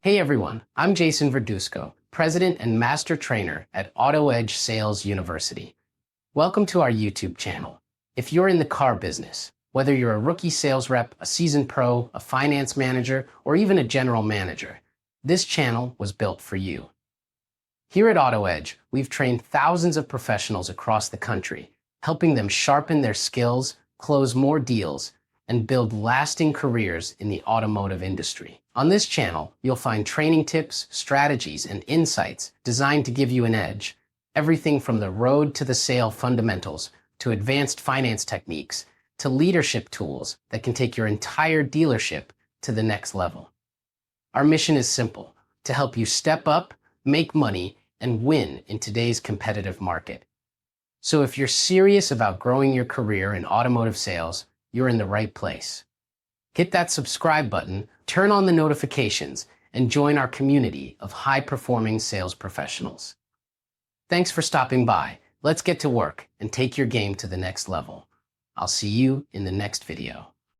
Hey everyone, I'm Jason Verduzco, President and Master Trainer at AutoEdge Sales University. Welcome to our YouTube channel. If you're in the car business, whether you're a rookie sales rep, a seasoned pro, a finance manager, or even a general manager, this channel was built for you. Here at AutoEdge, we've trained thousands of professionals across the country, helping them sharpen their skills, close more deals, and build lasting careers in the automotive industry. On this channel, you'll find training tips, strategies, and insights designed to give you an edge. Everything from the road to the sale fundamentals, to advanced finance techniques, to leadership tools that can take your entire dealership to the next level. Our mission is simple: to help you step up, make money, and win in today's competitive market. So if you're serious about growing your career in automotive sales, you're in the right place. Hit that subscribe button, turn on the notifications, and join our community of high-performing sales professionals. Thanks for stopping by. Let's get to work and take your game to the next level. I'll see you in the next video.